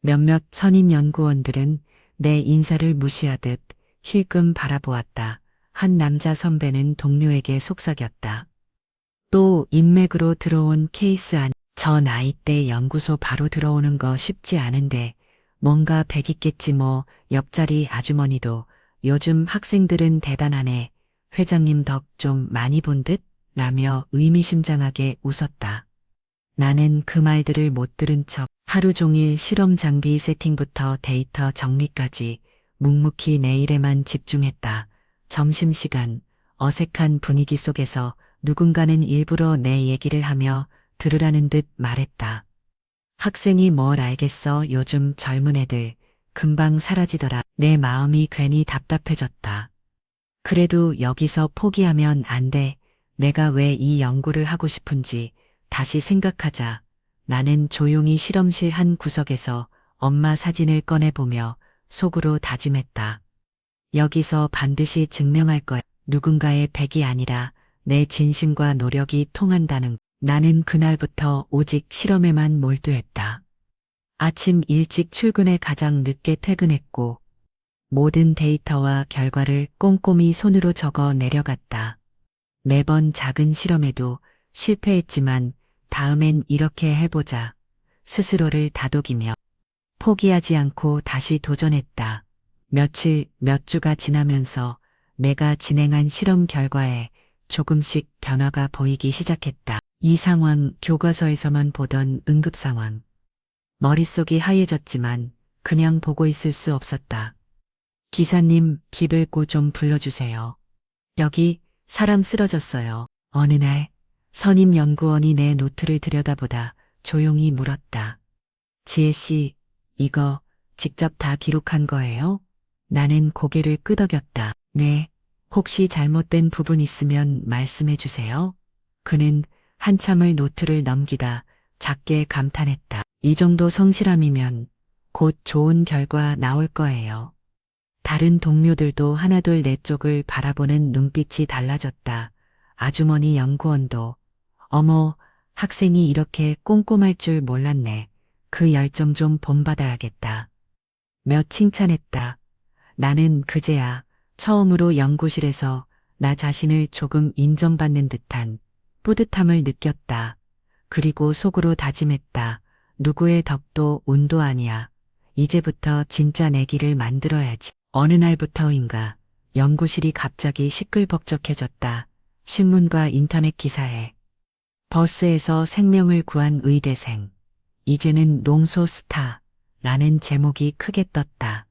몇몇 선임 연구원들은 내 인사를 무시하듯 힐끔 바라보았다. 한 남자 선배는 동료에게 속삭였다. 또 인맥으로 들어온 케이스 안, 저 나이대 연구소 바로 들어오는 거 쉽지 않은데 뭔가 백 있겠지 뭐. 옆자리 아주머니도 요즘 학생들은 대단하네. 회장님 덕 좀 많이 본 듯? 라며 의미심장하게 웃었다. 나는 그 말들을 못 들은 척 하루 종일 실험 장비 세팅부터 데이터 정리까지 묵묵히 내 일에만 집중했다. 점심시간 어색한 분위기 속에서 누군가는 일부러 내 얘기를 하며 들으라는 듯 말했다. 학생이 뭘 알겠어. 요즘 젊은 애들 금방 사라지더라. 내 마음이 괜히 답답해졌다. 그래도 여기서 포기하면 안 돼. 내가 왜 이 연구를 하고 싶은지 다시 생각하자. 나는 조용히 실험실 한 구석에서 엄마 사진을 꺼내보며 속으로 다짐했다. 여기서 반드시 증명할 거야. 누군가의 백이 아니라 내 진심과 노력이 통한다는 거. 나는 그날부터 오직 실험에만 몰두했다. 아침 일찍 출근해 가장 늦게 퇴근했고 모든 데이터와 결과를 꼼꼼히 손으로 적어 내려갔다. 매번 작은 실험에도 실패했지만 다음엔 이렇게 해보자. 스스로를 다독이며 포기하지 않고 다시 도전했다. 며칠, 몇 주가 지나면서 내가 진행한 실험 결과에 조금씩 변화가 보이기 시작했다. 이 상황 교과서에서만 보던 응급 상황. 머릿속이 하얘졌지만 그냥 보고 있을 수 없었다. 기사님, 기별고 좀 불러주세요. 여기 사람 쓰러졌어요. 어느 날 선임 연구원이 내 노트를 들여다보다 조용히 물었다. 지혜 씨, 이거 직접 다 기록한 거예요? 나는 고개를 끄덕였다. 네, 혹시 잘못된 부분 있으면 말씀해 주세요. 그는 한참을 노트를 넘기다 작게 감탄했다. 이 정도 성실함이면 곧 좋은 결과 나올 거예요. 다른 동료들도 하나둘 내 쪽을 바라보는 눈빛이 달라졌다. 아주머니 연구원도 어머, 학생이 이렇게 꼼꼼할 줄 몰랐네. 그 열정 좀 본받아야겠다. 몇 칭찬했다. 나는 그제야 처음으로 연구실에서 나 자신을 조금 인정받는 듯한 뿌듯함을 느꼈다. 그리고 속으로 다짐했다. 누구의 덕도 운도 아니야. 이제부터 진짜 내 길을 만들어야지. 어느 날부터인가 연구실이 갑자기 시끌벅적해졌다. 신문과 인터넷 기사에 버스에서 생명을 구한 의대생. 이제는 농소 스타. 라는 제목이 크게 떴다.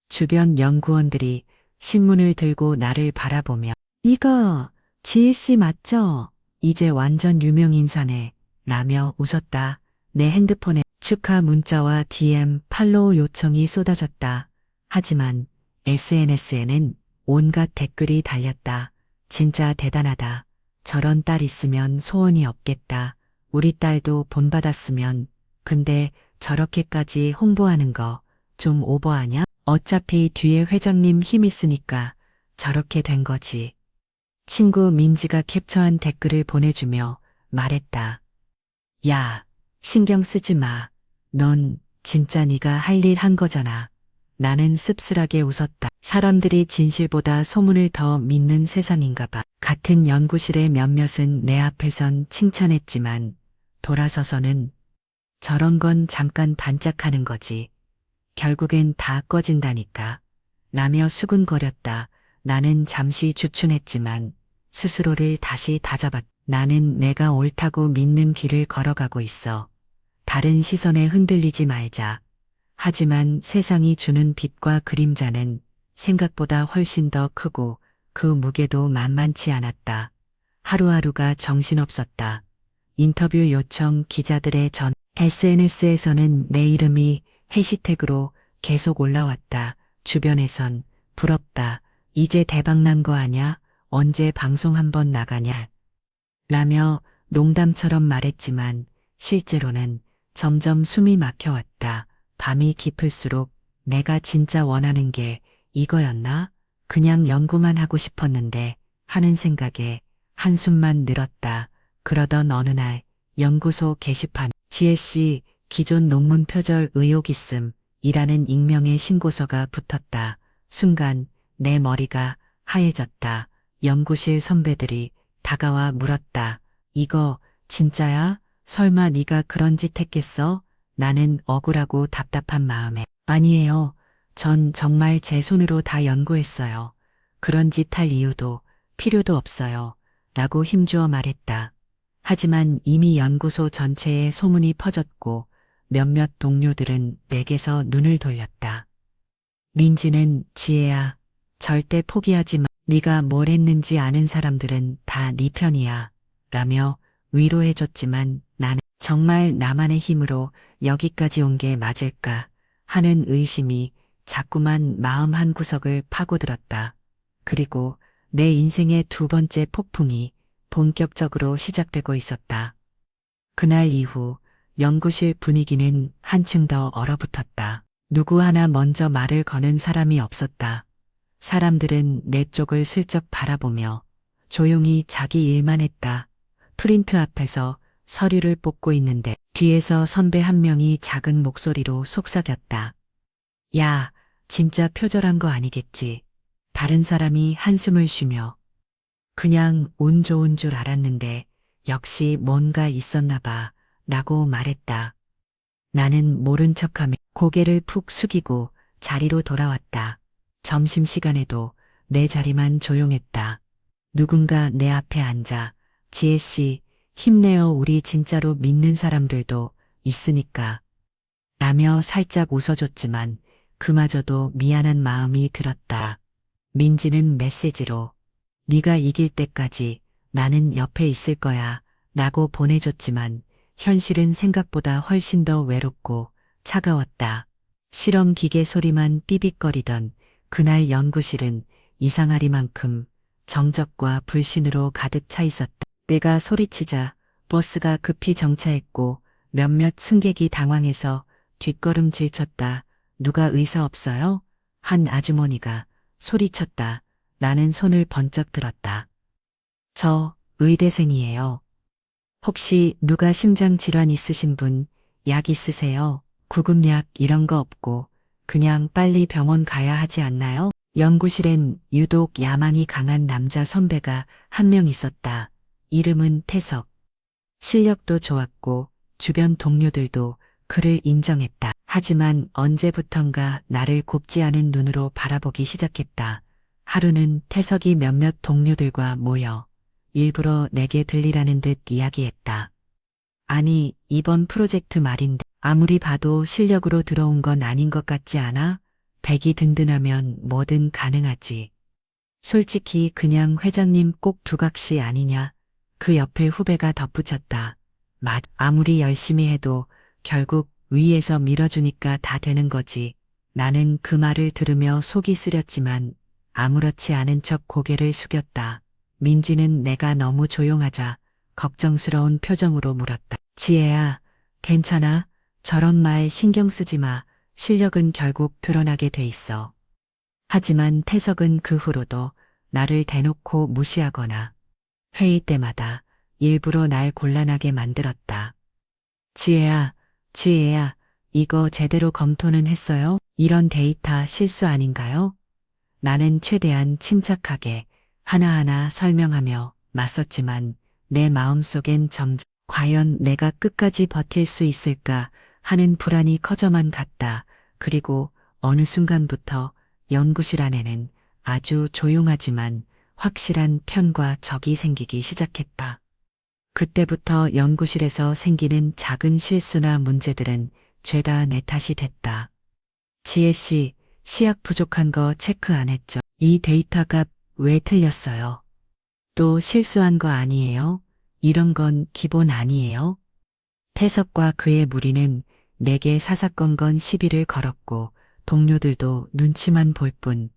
주변 연구원들이 신문을 들고 나를 바라보며 이거 지혜 씨 맞죠? 이제 완전 유명 인사네. 라며 웃었다. 내 핸드폰에 축하 문자와 DM, 팔로우 요청이 쏟아졌다. 하지만 SNS에는 온갖 댓글이 달렸다. 진짜 대단하다. 저런 딸 있으면 소원이 없겠다. 우리 딸도 본받았으면. 근데 저렇게까지 홍보하는 거 좀 오버 아냐? 어차피 뒤에 회장님 힘 있으니까 저렇게 된 거지. 친구 민지가 캡처한 댓글을 보내주며 말했다. 야, 신경 쓰지 마. 넌 진짜 네가 할 일 한 거잖아. 나는 씁쓸하게 웃었다. 사람들이 진실보다 소문을 더 믿는 세상인가 봐. 같은 연구실의 몇몇은 내 앞에선 칭찬했지만 돌아서서는 저런 건 잠깐 반짝하는 거지. 결국엔 다 꺼진다니까. 라며 수근거렸다. 나는 잠시 주춤했지만 스스로를 다시 다잡았다. 나는 내가 옳다고 믿는 길을 걸어가고 있어. 다른 시선에 흔들리지 말자. 하지만 세상이 주는 빛과 그림자는 생각보다 훨씬 더 크고 그 무게도 만만치 않았다. 하루하루가 정신없었다. 인터뷰 요청 기자들의 전 SNS에서는 내 이름이 해시태그로 계속 올라왔다. 주변에선 부럽다. 이제 대박난 거 아냐? 언제 방송 한번 나가냐? 라며 농담처럼 말했지만 실제로는 점점 숨이 막혀왔다. 밤이 깊을수록 내가 진짜 원하는 게 이거였나? 그냥 연구만 하고 싶었는데 하는 생각에 한숨만 늘었다. 그러던 어느 날 연구소 게시판 지혜씨 기존 논문 표절 의혹 있음. 이라는 익명의 신고서가 붙었다. 순간 내 머리가 하얘졌다. 연구실 선배들이 다가와 물었다. 이거 진짜야? 설마 네가 그런 짓 했겠어? 나는 억울하고 답답한 마음에 아니에요. 전 정말 제 손으로 다 연구했어요. 그런 짓 할 이유도 필요도 없어요. 라고 힘주어 말했다. 하지만 이미 연구소 전체에 소문이 퍼졌고 몇몇 동료들은 내게서 눈을 돌렸다. 민지는 지혜야, 절대 포기하지 마. 네가 뭘 했는지 아는 사람들은 다 네 편이야. 라며 위로해줬지만 나는 정말 나만의 힘으로 여기까지 온 게 맞을까 하는 의심이 자꾸만 마음 한구석을 파고들었다. 그리고 내 인생의 두 번째 폭풍이 본격적으로 시작되고 있었다. 그날 이후 연구실 분위기는 한층 더 얼어붙었다. 누구 하나 먼저 말을 거는 사람이 없었다. 사람들은 내 쪽을 슬쩍 바라보며 조용히 자기 일만 했다. 프린트 앞에서 서류를 뽑고 있는데 뒤에서 선배 한 명이 작은 목소리로 속삭였다. 야, 진짜 표절한 거 아니겠지. 다른 사람이 한숨을 쉬며 그냥 운 좋은 줄 알았는데 역시 뭔가 있었나 봐 라고 말했다. 나는 모른 척하며 고개를 푹 숙이고 자리로 돌아왔다. 점심시간에도 내 자리만 조용했다. 누군가 내 앞에 앉아 지혜씨 힘내요 우리 진짜로 믿는 사람들도 있으니까 라며 살짝 웃어줬지만 그마저도 미안한 마음이 들었다. 민지는 메시지로 네가 이길 때까지 나는 옆에 있을 거야 라고 보내줬지만 현실은 생각보다 훨씬 더 외롭고 차가웠다. 실험 기계 소리만 삐빅거리던 그날 연구실은 이상하리만큼 정적과 불신으로 가득 차 있었다. 내가 소리치자 버스가 급히 정차했고 몇몇 승객이 당황해서 뒷걸음질 쳤다. 누가 의사 없어요? 한 아주머니가 소리쳤다. 나는 손을 번쩍 들었다. 저 의대생이에요. 혹시 누가 심장질환 있으신 분 약 있으세요? 구급약 이런 거 없고 그냥 빨리 병원 가야 하지 않나요? 연구실엔 유독 야망이 강한 남자 선배가 한 명 있었다. 이름은 태석. 실력도 좋았고 주변 동료들도 그를 인정했다. 하지만 언제부턴가 나를 곱지 않은 눈으로 바라보기 시작했다. 하루는 태석이 몇몇 동료들과 모여 일부러 내게 들리라는 듯 이야기했다. 아니, 이번 프로젝트 말인데 아무리 봐도 실력으로 들어온 건 아닌 것 같지 않아? 백이 든든하면 뭐든 가능하지. 솔직히 그냥 회장님 꼭 두각시 아니냐? 그 옆에 후배가 덧붙였다. 아무리 열심히 해도 결국 위에서 밀어주니까 다 되는 거지. 나는 그 말을 들으며 속이 쓰렸지만 아무렇지 않은 척 고개를 숙였다. 민지는 내가 너무 조용하자 걱정스러운 표정으로 물었다. 지혜야, 괜찮아? 저런 말 신경 쓰지 마. 실력은 결국 드러나게 돼 있어. 하지만 태석은 그 후로도 나를 대놓고 무시하거나 회의 때마다 일부러 날 곤란하게 만들었다. 지혜야, 지혜야, 이거 제대로 검토는 했어요? 이런 데이터 실수 아닌가요? 나는 최대한 침착하게 하나하나 설명하며 맞섰지만 내 마음속엔 점점 과연 내가 끝까지 버틸 수 있을까 하는 불안이 커져만 갔다. 그리고 어느 순간부터 연구실 안에는 아주 조용하지만 확실한 편과 적이 생기기 시작했다. 그때부터 연구실에서 생기는 작은 실수나 문제들은 죄다 내 탓이 됐다. 지혜 씨, 시약 부족한 거 체크 안 했죠? 이 데이터 값 왜 틀렸어요? 또 실수한 거 아니에요? 이런 건 기본 아니에요? 태석과 그의 무리는 내게 사사건건 시비를 걸었고 동료들도 눈치만 볼 뿐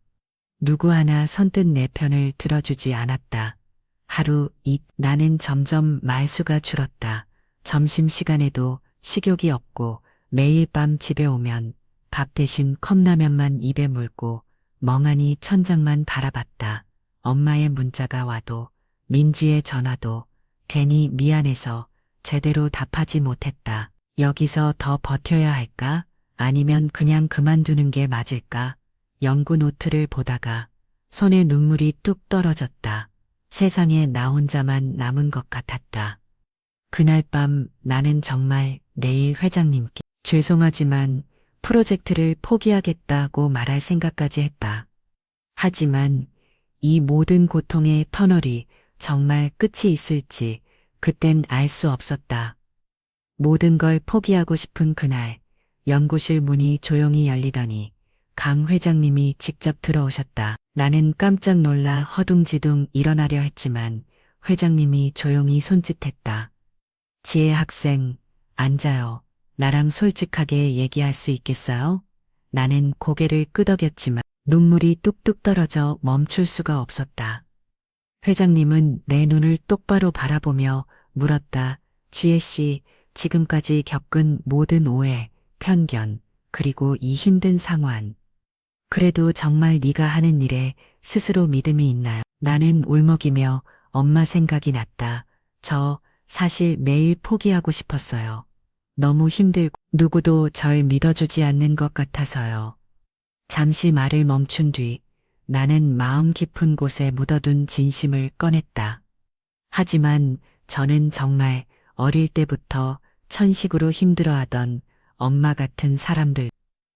누구 하나 선뜻 내 편을 들어주지 않았다. 하루 나는 점점 말수가 줄었다. 점심시간에도 식욕이 없고 매일 밤 집에 오면 밥 대신 컵라면만 입에 물고 멍하니 천장만 바라봤다. 엄마의 문자가 와도 민지의 전화도 괜히 미안해서 제대로 답하지 못했다. 여기서 더 버텨야 할까? 아니면 그냥 그만두는 게 맞을까? 연구 노트를 보다가 손에 눈물이 뚝 떨어졌다. 세상에 나 혼자만 남은 것 같았다. 그날 밤 나는 정말 내일 회장님께 죄송하지만 프로젝트를 포기하겠다고 말할 생각까지 했다. 하지만 이 모든 고통의 터널이 정말 끝이 있을지 그땐 알 수 없었다. 모든 걸 포기하고 싶은 그날 연구실 문이 조용히 열리더니 강 회장님이 직접 들어오셨다. 나는 깜짝 놀라 허둥지둥 일어나려 했지만 회장님이 조용히 손짓했다. 지혜 학생, 앉아요. 나랑 솔직하게 얘기할 수 있겠어요? 나는 고개를 끄덕였지만 눈물이 뚝뚝 떨어져 멈출 수가 없었다. 회장님은 내 눈을 똑바로 바라보며 물었다. 지혜 씨, 지금까지 겪은 모든 오해, 편견, 그리고 이 힘든 상황. 그래도 정말 네가 하는 일에 스스로 믿음이 있나요? 나는 울먹이며 엄마 생각이 났다. 저 사실 매일 포기하고 싶었어요. 너무 힘들고 누구도 절 믿어주지 않는 것 같아서요. 잠시 말을 멈춘 뒤 나는 마음 깊은 곳에 묻어둔 진심을 꺼냈다. 하지만 저는 정말 어릴 때부터 천식으로 힘들어하던 엄마 같은 사람들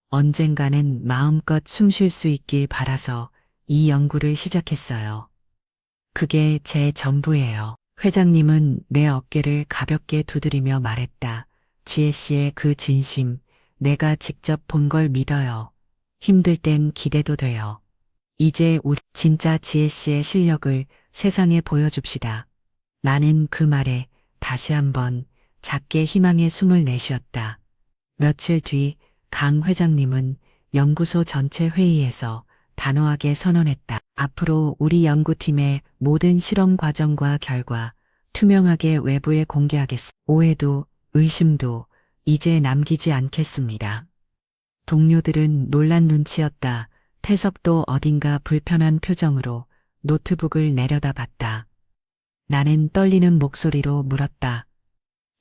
언젠가는 마음껏 숨 쉴 수 있길 바라서 이 연구를 시작했어요. 그게 제 전부예요. 회장님은 내 어깨를 가볍게 두드리며 말했다. 지혜 씨의 그 진심, 내가 직접 본 걸 믿어요. 힘들 땐 기대도 돼요. 이제 우리 진짜 지혜 씨의 실력을 세상에 보여줍시다. 나는 그 말에 다시 한번 작게 희망의 숨을 내쉬었다. 며칠 뒤 강 회장님은 연구소 전체 회의에서 단호하게 선언했다. 앞으로 우리 연구팀의 모든 실험 과정과 결과 투명하게 외부에 공개하겠습니다. 오해도 의심도 이제 남기지 않겠습니다. 동료들은 놀란 눈치였다. 태석도 어딘가 불편한 표정으로 노트북을 내려다봤다. 나는 떨리는 목소리로 물었다.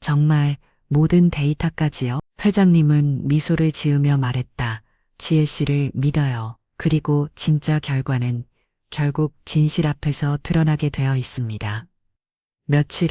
정말 모든 데이터까지요? 회장님은 미소를 지으며 말했다. 지혜 씨를 믿어요. 그리고 진짜 결과는 결국 진실 앞에서 드러나게 되어 있습니다. 며칠